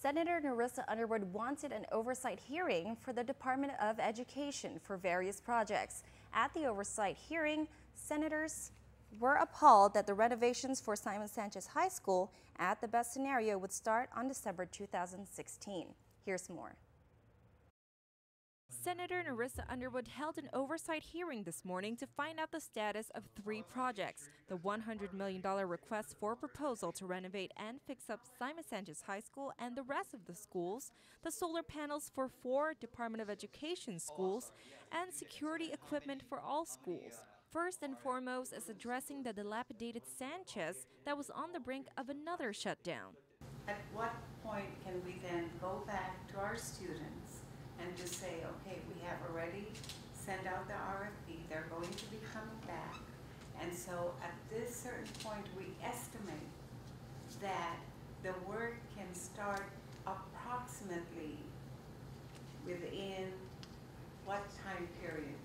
Senator Nerissa Underwood wanted an oversight hearing for the Department of Education for various projects. At the oversight hearing, senators were appalled that the renovations for Simon Sanchez High School at the best scenario would start on December 2016. Here's more. Senator Nerissa Underwood held an oversight hearing this morning to find out the status of 3 projects: the $100 million request for proposal to renovate and fix up Simon Sanchez High School and the rest of the schools, the solar panels for 4 Department of Education schools, and security equipment for all schools. First and foremost is addressing the dilapidated Sanchez that was on the brink of another shutdown. At what point can we then go back to our students and just say, okay, we have already sent out the RFP, they're going to be coming back, and so at this certain point we estimate that the work can start approximately within what time period?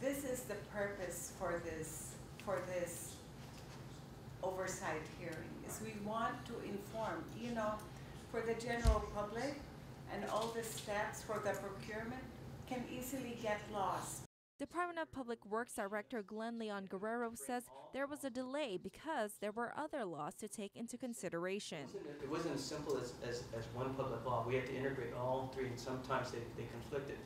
This is the purpose for this oversight hearing, is we want to inform, for the general public, and all the steps for the procurement can easily get lost. Department of Public Works Director Glenn Leon Guerrero says there was a delay because there were other laws to take into consideration. It wasn't as simple as one public law. We had to integrate all 3, and sometimes they conflicted.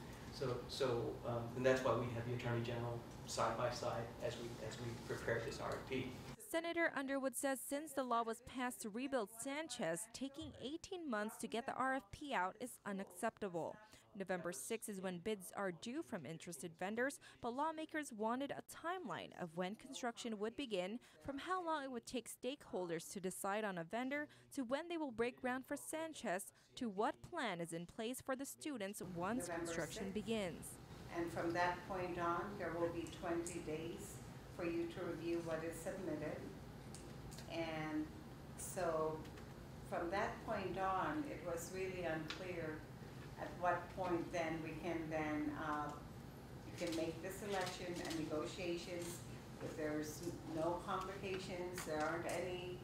And that's why we have the Attorney General side by side as we prepare this RFP. Senator Underwood says since the law was passed to rebuild Sanchez, taking 18 months to get the RFP out is unacceptable. November 6 is when bids are due from interested vendors, but lawmakers wanted a timeline of when construction would begin, from how long it would take stakeholders to decide on a vendor, to when they will break ground for Sanchez, to what plan is in place for the students once construction begins. And from that point on, there will be 20 days for you to review what is submitted. And so from that point on, it was really unclear at what point then we can then, you can make the selection and negotiations. If there's no complications, there aren't any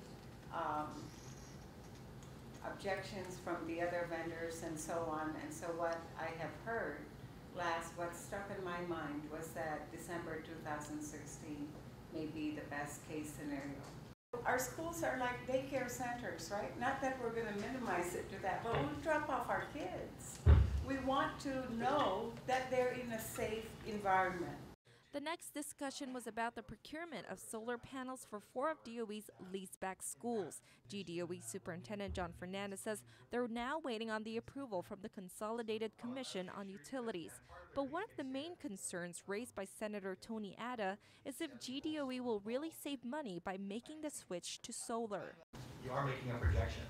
objections from the other vendors and so on. And so what I have heard what stuck in my mind was that December 2016 may be the best case scenario. Our schools are like daycare centers, right? Not that we're going to minimize it to that, but we'll drop off our kids. We want to know that they're in a safe environment. The next discussion was about the procurement of solar panels for 4 of DOE's leaseback schools. GDOE Superintendent John Fernandez says they're now waiting on the approval from the Consolidated Commission on Utilities. But one of the main concerns raised by Senator Tony Ada is if GDOE will really save money by making the switch to solar. You are making a projection,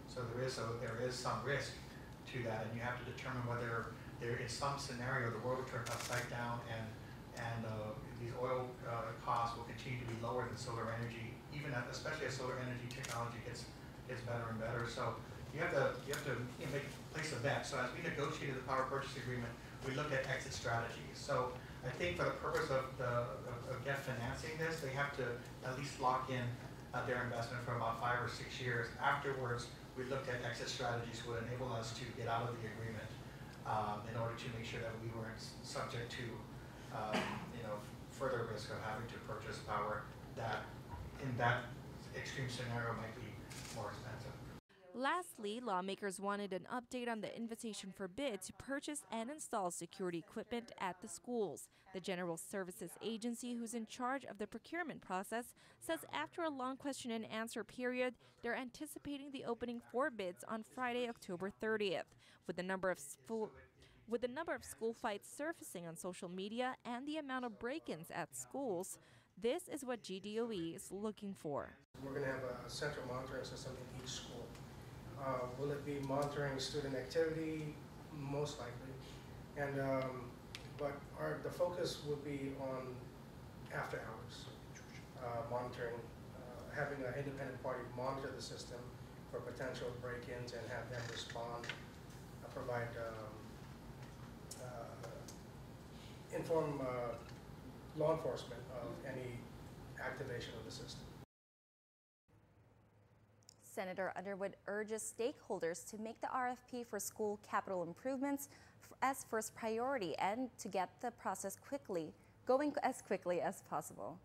so there is some risk to that, and you have to determine whether there is some scenario the world will turn upside down and these oil costs will continue to be lower than solar energy, especially as solar energy technology gets better and better. So you have to place a bet. So as we negotiated the power purchase agreement, we looked at exit strategies. So I think for the purpose of GEF financing this, they have to at least lock in their investment for about 5 or 6 years. Afterwards, we looked at exit strategies would enable us to get out of the agreement in order to make sure that we weren't subject to further risk of having to purchase power that in that extreme scenario might be more expensive. Lastly, lawmakers wanted an update on the invitation for bid to purchase and install security equipment at the schools. The General Services Agency, who's in charge of the procurement process, says after a long question and answer period, they're anticipating the opening for bids on Friday, October 30th. With the number of school fights surfacing on social media and the amount of break-ins at schools, this is what GDOE is looking for. We're going to have a central monitoring system in each school. Will it be monitoring student activity? Most likely. And but the focus will be on after hours monitoring, having an independent party monitor the system for potential break-ins and have them respond, provide inform law enforcement of any activation of the system. Senator Underwood urges stakeholders to make the RFP for school capital improvements as first priority and to get the process going as quickly as possible.